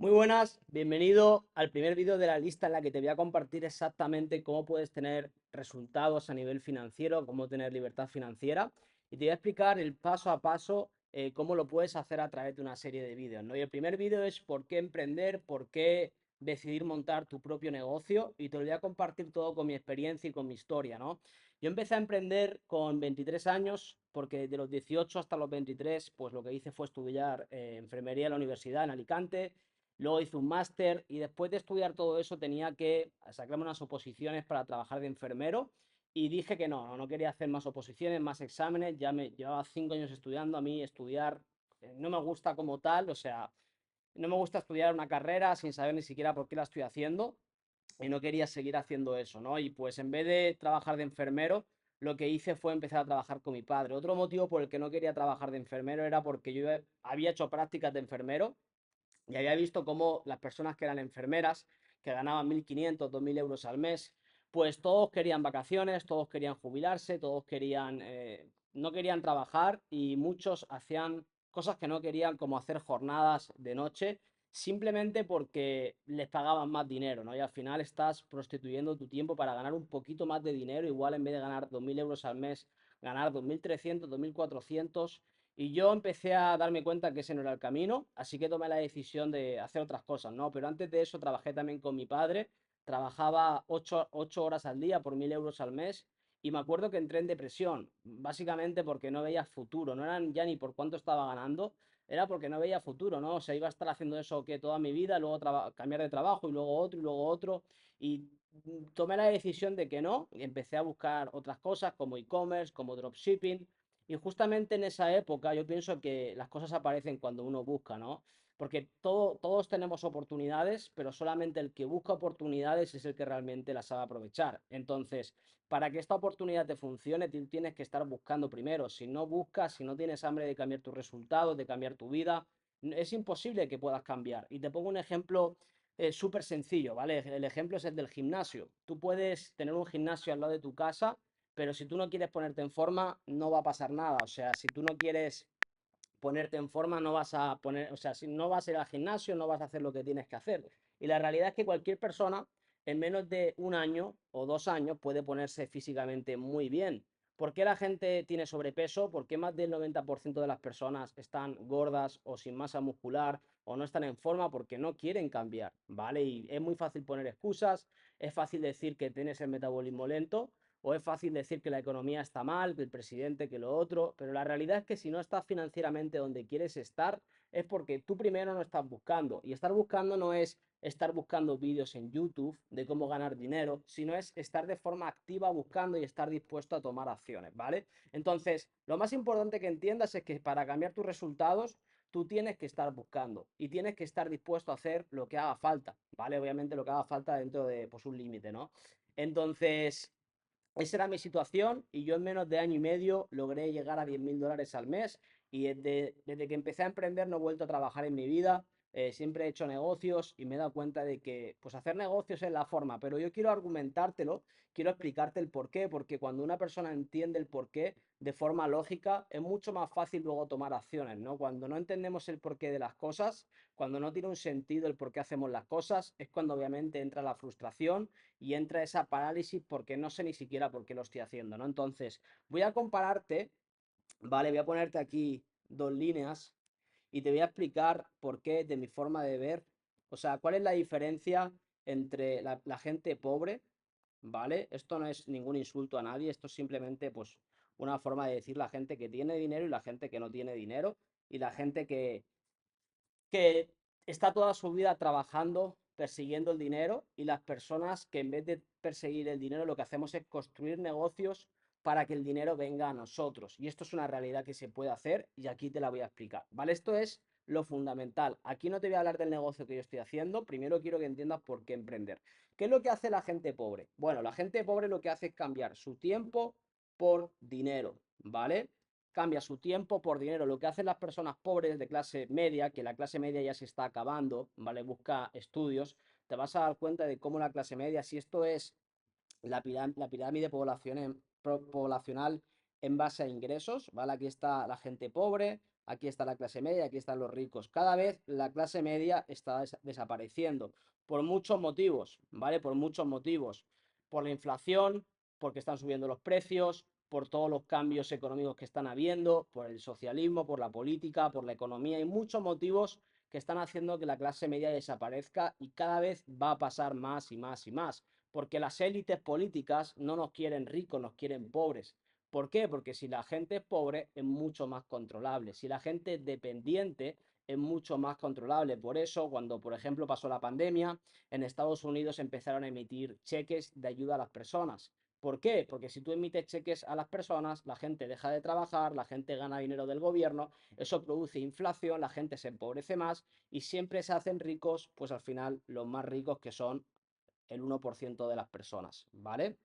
Muy buenas, bienvenido al primer vídeo de la lista en la que te voy a compartir exactamente cómo puedes tener resultados a nivel financiero, cómo tener libertad financiera y te voy a explicar el paso a paso cómo lo puedes hacer a través de una serie de vídeos, ¿no? Y el primer vídeo es por qué emprender, por qué decidir montar tu propio negocio y te lo voy a compartir todo con mi experiencia y con mi historia, ¿no? Yo empecé a emprender con 23 años porque de los 18 hasta los 23 pues lo que hice fue estudiar enfermería en la universidad en Alicante. Luego hice un máster y después de estudiar todo eso tenía que sacarme unas oposiciones para trabajar de enfermero y dije que no quería hacer más oposiciones, más exámenes, ya me llevaba 5 años estudiando, a mí estudiar no me gusta como tal, o sea, no me gusta estudiar una carrera sin saber ni siquiera por qué la estoy haciendo y no quería seguir haciendo eso, ¿no? Y pues en vez de trabajar de enfermero, lo que hice fue empezar a trabajar con mi padre. Otro motivo por el que no quería trabajar de enfermero era porque yo había hecho prácticas de enfermero y había visto cómo las personas que eran enfermeras, que ganaban 1.500, 2.000 euros al mes, pues todos querían vacaciones, todos querían jubilarse, todos querían, no querían trabajar y muchos hacían cosas que no querían, como hacer jornadas de noche, simplemente porque les pagaban más dinero, ¿no? Y al final estás prostituyendo tu tiempo para ganar un poquito más de dinero, igual en vez de ganar 2.000 euros al mes, ganar 2.300, 2.400. Y yo empecé a darme cuenta que ese no era el camino, así que tomé la decisión de hacer otras cosas, ¿no? Pero antes de eso trabajé también con mi padre, trabajaba ocho horas al día por 1.000 euros al mes y me acuerdo que entré en depresión, básicamente porque no veía futuro, no eran ya ni por cuánto estaba ganando, era porque no veía futuro, ¿no? O sea, iba a estar haciendo eso que toda mi vida, luego cambiar de trabajo y luego otro, y tomé la decisión de que no, y empecé a buscar otras cosas como e-commerce, como dropshipping, y justamente en esa época yo pienso que las cosas aparecen cuando uno busca, ¿no? Porque todos tenemos oportunidades, pero solamente el que busca oportunidades es el que realmente las sabe aprovechar. Entonces, para que esta oportunidad te funcione, tienes que estar buscando primero. Si no buscas, si no tienes hambre de cambiar tus resultados, de cambiar tu vida, es imposible que puedas cambiar. Y te pongo un ejemplo súper sencillo, ¿vale? El ejemplo es el del gimnasio. Tú puedes tener un gimnasio al lado de tu casa, pero si tú no quieres ponerte en forma, no va a pasar nada. O sea, si tú no quieres ponerte en forma, no vas a poner, o sea, si no vas a ir al gimnasio, no vas a hacer lo que tienes que hacer. Y la realidad es que cualquier persona en menos de un año o 2 años puede ponerse físicamente muy bien. ¿Por qué la gente tiene sobrepeso? ¿Por qué más del 90% de las personas están gordas o sin masa muscular o no están en forma? Porque no quieren cambiar, ¿vale? Y es muy fácil poner excusas, es fácil decir que tienes el metabolismo lento, o es fácil decir que la economía está mal, que el presidente, que lo otro, pero la realidad es que si no estás financieramente donde quieres estar, es porque tú primero no estás buscando. Y estar buscando no es estar buscando vídeos en YouTube de cómo ganar dinero, sino es estar de forma activa buscando y estar dispuesto a tomar acciones, ¿vale? Entonces, lo más importante que entiendas es que para cambiar tus resultados, tú tienes que estar buscando y tienes que estar dispuesto a hacer lo que haga falta, ¿vale? Obviamente lo que haga falta dentro de pues, un límite, ¿no? Entonces, esa era mi situación y yo en menos de año y medio logré llegar a 10.000 dólares al mes y desde que empecé a emprender no he vuelto a trabajar en mi vida. Siempre he hecho negocios y me he dado cuenta de que pues hacer negocios es la forma, pero yo quiero argumentártelo, quiero explicarte el por qué, porque cuando una persona entiende el por qué de forma lógica es mucho más fácil luego tomar acciones, ¿no? Cuando no entendemos el porqué de las cosas, cuando no tiene un sentido el por qué hacemos las cosas, es cuando obviamente entra la frustración y entra esa parálisis porque no sé ni siquiera por qué lo estoy haciendo, ¿no? Entonces, voy a compararte, ¿vale? Voy a ponerte aquí dos líneas y te voy a explicar por qué de mi forma de ver, o sea, cuál es la diferencia entre la gente pobre, ¿vale? Esto no es ningún insulto a nadie, esto es simplemente pues una forma de decir la gente que tiene dinero y la gente que no tiene dinero y la gente que está toda su vida trabajando, persiguiendo el dinero y las personas que en vez de perseguir el dinero lo que hacemos es construir negocios para que el dinero venga a nosotros. Y esto es una realidad que se puede hacer y aquí te la voy a explicar, ¿vale? Esto es lo fundamental. Aquí no te voy a hablar del negocio que yo estoy haciendo, primero quiero que entiendas por qué emprender. ¿Qué es lo que hace la gente pobre? Bueno, la gente pobre lo que hace es cambiar su tiempo por dinero, ¿vale? Cambia su tiempo por dinero. Lo que hacen las personas pobres de clase media, que la clase media ya se está acabando, ¿vale? Busca estudios, te vas a dar cuenta de cómo la clase media, si esto es la pirámide poblacional en base a ingresos, ¿vale? Aquí está la gente pobre, aquí está la clase media, aquí están los ricos. Cada vez la clase media está desapareciendo por muchos motivos, ¿vale? Por muchos motivos. Por la inflación, porque están subiendo los precios, por todos los cambios económicos que están habiendo, por el socialismo, por la política, por la economía y muchos motivos que están haciendo que la clase media desaparezca y cada vez va a pasar más y más y más, porque las élites políticas no nos quieren ricos, nos quieren pobres. ¿Por qué? Porque si la gente es pobre es mucho más controlable, si la gente es dependiente es mucho más controlable. Por eso, cuando por ejemplo pasó la pandemia, en Estados Unidos empezaron a emitir cheques de ayuda a las personas. ¿Por qué? Porque si tú emites cheques a las personas, la gente deja de trabajar, la gente gana dinero del gobierno, eso produce inflación, la gente se empobrece más y siempre se hacen ricos, pues al final los más ricos que son el 1% de las personas, ¿vale?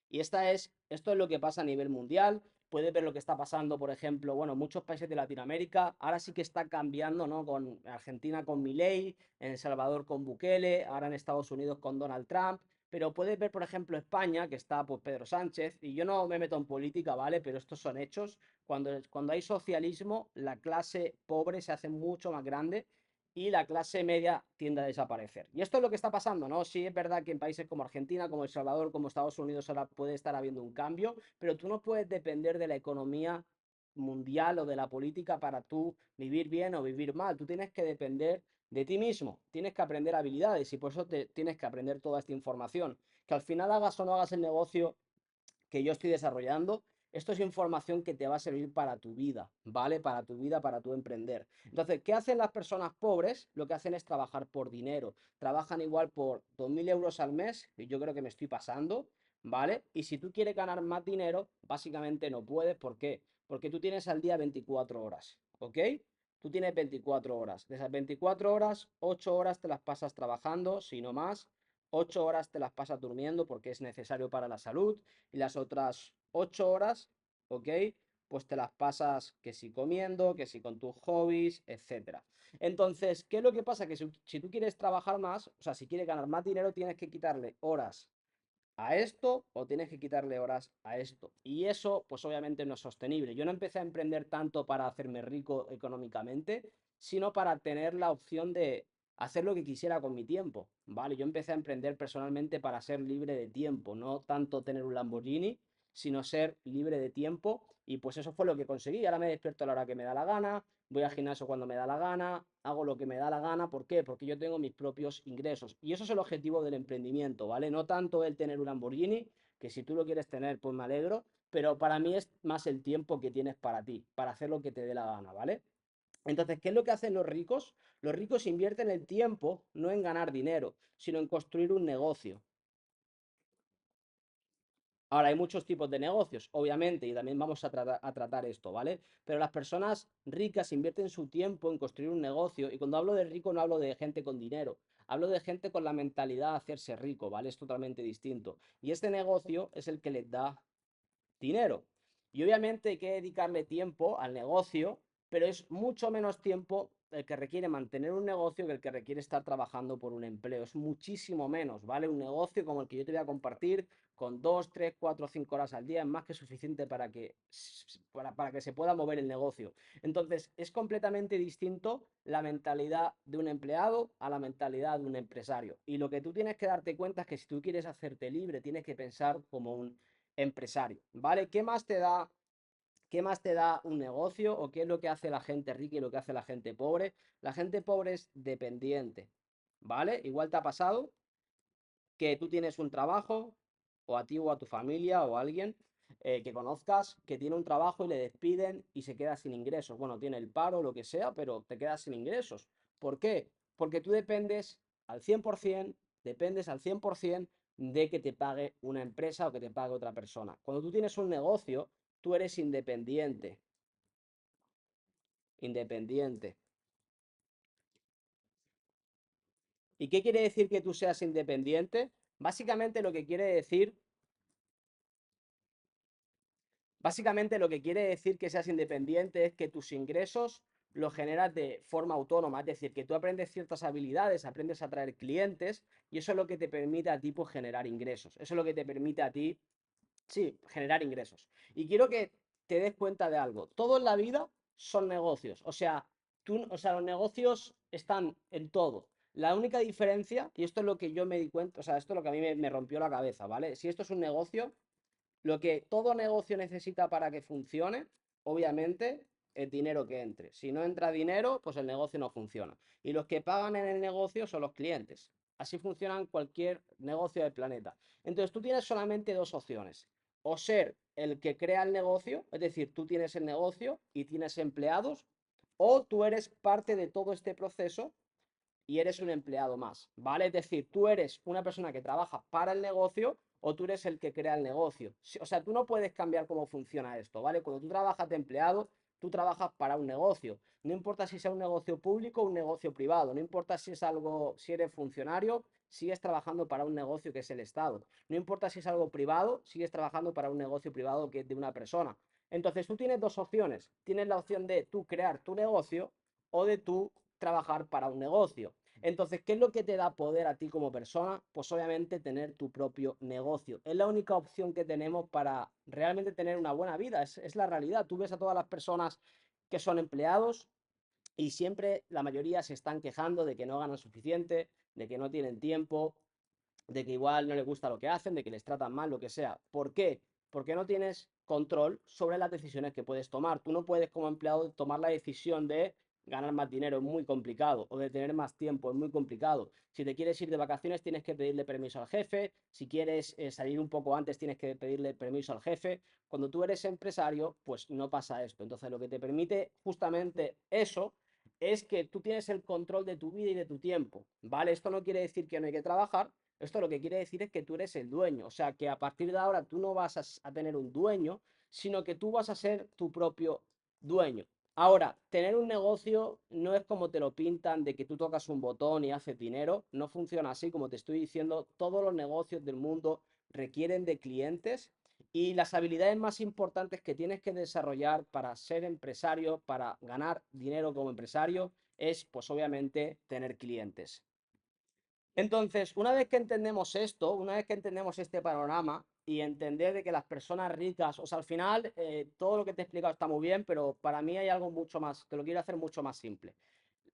Y esto es lo que pasa a nivel mundial. Puedes ver lo que está pasando, por ejemplo, bueno, muchos países de Latinoamérica. Ahora sí que está cambiando, ¿no? Con Argentina con Milei, en El Salvador con Bukele, ahora en Estados Unidos con Donald Trump. Pero puedes ver, por ejemplo, España, que está pues Pedro Sánchez, y yo no me meto en política, ¿vale? Pero estos son hechos. Cuando hay socialismo, la clase pobre se hace mucho más grande y la clase media tiende a desaparecer. Y esto es lo que está pasando, ¿no? Sí es verdad que en países como Argentina, como El Salvador, como Estados Unidos ahora puede estar habiendo un cambio, pero tú no puedes depender de la economía mundial o de la política para tú vivir bien o vivir mal. Tú tienes que depender de ti mismo, tienes que aprender habilidades y por eso tienes que aprender toda esta información. Que al final hagas o no hagas el negocio que yo estoy desarrollando, esto es información que te va a servir para tu vida, ¿vale? Para tu vida, para tu emprender. Entonces, ¿qué hacen las personas pobres? Lo que hacen es trabajar por dinero. Trabajan igual por 2.000 euros al mes, y yo creo que me estoy pasando, ¿vale? Y si tú quieres ganar más dinero, básicamente no puedes. ¿Por qué? Porque tú tienes al día 24 horas, ¿ok? Tú tienes 24 horas. De esas 24 horas, 8 horas te las pasas trabajando, si no más. 8 horas te las pasas durmiendo porque es necesario para la salud y las otras 8 horas, ¿ok? Pues te las pasas que si comiendo, que si con tus hobbies, etcétera. Entonces, ¿qué es lo que pasa? Que si tú quieres trabajar más, o sea, si quieres ganar más dinero, tienes que quitarle horas a esto o tienes que quitarle horas a esto. Y eso, pues obviamente no es sostenible. Yo no empecé a emprender tanto para hacerme rico económicamente, sino para tener la opción de hacer lo que quisiera con mi tiempo, ¿vale? Yo empecé a emprender personalmente para ser libre de tiempo, no tanto tener un Lamborghini, sino ser libre de tiempo. Y pues eso fue lo que conseguí. Ahora me despierto a la hora que me da la gana, voy al gimnasio cuando me da la gana, hago lo que me da la gana. ¿Por qué? Porque yo tengo mis propios ingresos. Y eso es el objetivo del emprendimiento, ¿vale? No tanto el tener un Lamborghini, que si tú lo quieres tener, pues me alegro, pero para mí es más el tiempo que tienes para ti, para hacer lo que te dé la gana, ¿vale? Entonces, ¿qué es lo que hacen los ricos? Los ricos invierten el tiempo no en ganar dinero, sino en construir un negocio. Ahora, hay muchos tipos de negocios, obviamente, y también vamos a tratar esto, ¿vale? Pero las personas ricas invierten su tiempo en construir un negocio, y cuando hablo de rico no hablo de gente con dinero, hablo de gente con la mentalidad de hacerse rico, ¿vale? Es totalmente distinto. Y este negocio es el que les da dinero. Y obviamente hay que dedicarle tiempo al negocio, pero es mucho menos tiempo el que requiere mantener un negocio que el que requiere estar trabajando por un empleo. Es muchísimo menos, ¿vale? Un negocio como el que yo te voy a compartir con 2, 3, 4, 5 horas al día es más que suficiente para que se pueda mover el negocio. Entonces, es completamente distinto la mentalidad de un empleado a la mentalidad de un empresario. Y lo que tú tienes que darte cuenta es que si tú quieres hacerte libre, tienes que pensar como un empresario, ¿vale? ¿Qué más te da un negocio o qué es lo que hace la gente rica y lo que hace la gente pobre? La gente pobre es dependiente, ¿vale? Igual te ha pasado que tú tienes un trabajo, o a ti o a tu familia o a alguien que conozcas que tiene un trabajo y le despiden y se queda sin ingresos. Bueno, tiene el paro, lo que sea, pero te quedas sin ingresos. ¿Por qué? Porque tú al 100%, dependes al 100% de que te pague una empresa o que te pague otra persona. Cuando tú tienes un negocio, tú eres independiente. Independiente. ¿Y qué quiere decir que tú seas independiente? Básicamente lo que quiere decir Básicamente lo que quiere decir que seas independiente es que tus ingresos los generas de forma autónoma, es decir, que tú aprendes ciertas habilidades, aprendes a atraer clientes y eso es lo que te permite a ti pues, generar ingresos. Eso es lo que te permite a ti, sí, generar ingresos. Y quiero que te des cuenta de algo. Todo en la vida son negocios. O sea, los negocios están en todo. La única diferencia, y esto es lo que yo me di cuenta, o sea, esto es lo que a mí me rompió la cabeza, ¿vale? Si esto es un negocio, lo que todo negocio necesita para que funcione, obviamente, es dinero que entre. Si no entra dinero, pues el negocio no funciona. Y los que pagan en el negocio son los clientes. Así funcionan cualquier negocio del planeta. Entonces tú tienes solamente dos opciones. O ser el que crea el negocio, es decir, tú tienes el negocio y tienes empleados, o tú eres parte de todo este proceso y eres un empleado más, ¿vale? Es decir, tú eres una persona que trabaja para el negocio o tú eres el que crea el negocio. O sea, tú no puedes cambiar cómo funciona esto, ¿vale? Cuando tú trabajas de empleado, tú trabajas para un negocio. No importa si sea un negocio público o un negocio privado, no importa si es algo, si eres funcionario, sigues trabajando para un negocio que es el Estado. No importa si es algo privado, sigues trabajando para un negocio privado que es de una persona. Entonces tú tienes dos opciones. Tienes la opción de tú crear tu negocio o de tú trabajar para un negocio. Entonces, ¿qué es lo que te da poder a ti como persona? Pues obviamente tener tu propio negocio. Es la única opción que tenemos para realmente tener una buena vida. Es la realidad. Tú ves a todas las personas que son empleados y siempre la mayoría se están quejando de que no ganan suficiente, de que no tienen tiempo, de que igual no les gusta lo que hacen, de que les tratan mal, lo que sea. ¿Por qué? Porque no tienes control sobre las decisiones que puedes tomar. Tú no puedes como empleado tomar la decisión de ganar más dinero, es muy complicado, o de tener más tiempo, es muy complicado. Si te quieres ir de vacaciones, tienes que pedirle permiso al jefe. Si quieres salir un poco antes, tienes que pedirle permiso al jefe. Cuando tú eres empresario, pues no pasa esto. Entonces, lo que te permite justamente eso es que tú tienes el control de tu vida y de tu tiempo, ¿vale? Esto no quiere decir que no hay que trabajar, esto lo que quiere decir es que tú eres el dueño, o sea, que a partir de ahora tú no vas a tener un dueño, sino que tú vas a ser tu propio dueño. Ahora, tener un negocio no es como te lo pintan de que tú tocas un botón y haces dinero, no funciona así, como te estoy diciendo, todos los negocios del mundo requieren de clientes y las habilidades más importantes que tienes que desarrollar para ser empresario, para ganar dinero como empresario, es pues obviamente tener clientes. Entonces, una vez que entendemos esto, una vez que entendemos este panorama y entender de que las personas ricas, o sea, al final todo lo que te he explicado está muy bien, pero para mí hay algo mucho más, te lo quiero hacer mucho más simple.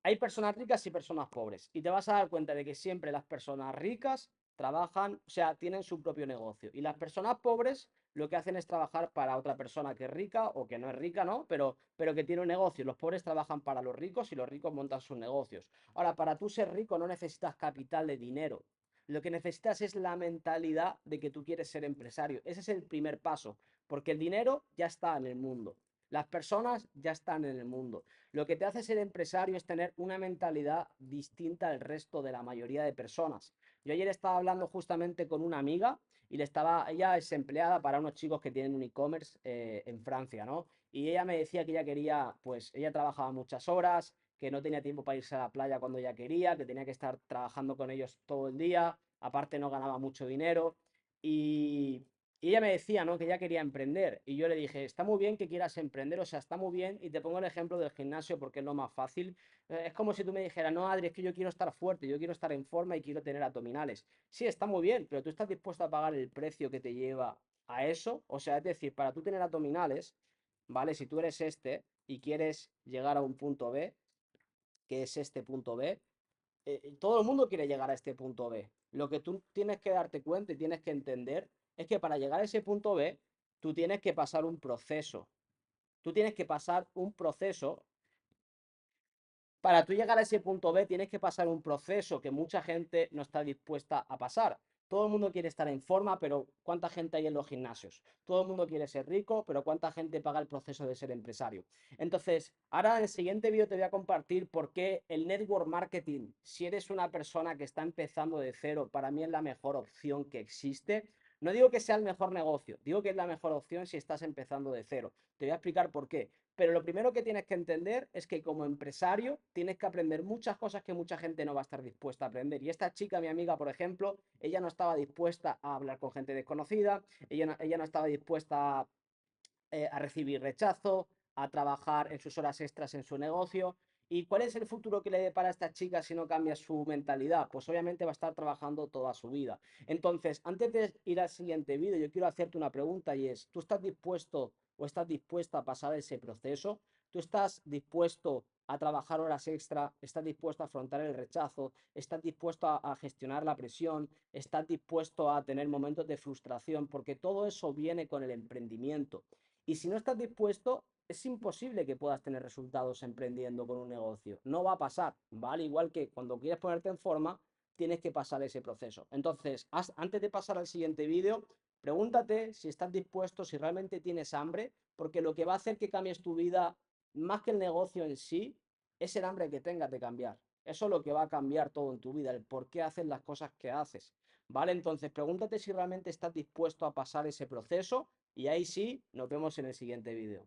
Hay personas ricas y personas pobres. Y te vas a dar cuenta de que siempre las personas ricas trabajan, o sea, tienen su propio negocio. Y las personas pobres lo que hacen es trabajar para otra persona que es rica o que no es rica, ¿no? Pero que tiene un negocio. Los pobres trabajan para los ricos y los ricos montan sus negocios. Ahora, para tú ser rico no necesitas capital de dinero. Lo que necesitas es la mentalidad de que tú quieres ser empresario. Ese es el primer paso, porque el dinero ya está en el mundo. Las personas ya están en el mundo. Lo que te hace ser empresario es tener una mentalidad distinta al resto de la mayoría de personas. Yo ayer estaba hablando justamente con una amiga y ella es empleada para unos chicos que tienen un e-commerce en Francia, ¿no? Y ella me decía que ella quería, pues ella trabajaba muchas horas, que no tenía tiempo para irse a la playa cuando ella quería, que tenía que estar trabajando con ellos todo el día, aparte no ganaba mucho dinero y, y ella me decía, ¿no? Que ella quería emprender. Y yo le dije, está muy bien que quieras emprender, o sea, está muy bien. Y te pongo el ejemplo del gimnasio porque es lo más fácil. Es como si tú me dijeras, no, Adri, es que yo quiero estar fuerte, yo quiero estar en forma y quiero tener abdominales. Sí, está muy bien, pero tú estás dispuesto a pagar el precio que te lleva a eso. O sea, es decir, para tú tener abdominales, ¿vale? Si tú eres este y quieres llegar a un punto B, que es este punto B, todo el mundo quiere llegar a este punto B. Lo que tú tienes que darte cuenta y tienes que entender es que para llegar a ese punto B, tú tienes que pasar un proceso. Tú tienes que pasar un proceso. Para tú llegar a ese punto B, tienes que pasar un proceso que mucha gente no está dispuesta a pasar. Todo el mundo quiere estar en forma, pero ¿cuánta gente hay en los gimnasios? Todo el mundo quiere ser rico, pero ¿cuánta gente paga el proceso de ser empresario? Entonces, ahora en el siguiente vídeo te voy a compartir por qué el network marketing, si eres una persona que está empezando de cero, para mí es la mejor opción que existe. No digo que sea el mejor negocio, digo que es la mejor opción si estás empezando de cero. Te voy a explicar por qué. Pero lo primero que tienes que entender es que como empresario tienes que aprender muchas cosas que mucha gente no va a estar dispuesta a aprender. Y esta chica, mi amiga, por ejemplo, ella no estaba dispuesta a hablar con gente desconocida, ella no estaba dispuesta a recibir rechazo, a trabajar en sus horas extras en su negocio. ¿Y cuál es el futuro que le depara a esta chica si no cambia su mentalidad? Pues obviamente va a estar trabajando toda su vida. Entonces, antes de ir al siguiente vídeo, yo quiero hacerte una pregunta y es, ¿tú estás dispuesto o estás dispuesta a pasar ese proceso? ¿Tú estás dispuesto a trabajar horas extra? ¿Estás dispuesto a afrontar el rechazo? ¿Estás dispuesto a gestionar la presión? ¿Estás dispuesto a tener momentos de frustración? Porque todo eso viene con el emprendimiento. Y si no estás dispuesto, es imposible que puedas tener resultados emprendiendo con un negocio. No va a pasar, ¿vale? Igual que cuando quieres ponerte en forma, tienes que pasar ese proceso. Entonces, antes de pasar al siguiente vídeo, pregúntate si estás dispuesto, si realmente tienes hambre, porque lo que va a hacer que cambies tu vida, más que el negocio en sí, es el hambre que tengas de cambiar. Eso es lo que va a cambiar todo en tu vida, el por qué haces las cosas que haces. ¿Vale? Entonces, pregúntate si realmente estás dispuesto a pasar ese proceso y ahí sí, nos vemos en el siguiente vídeo.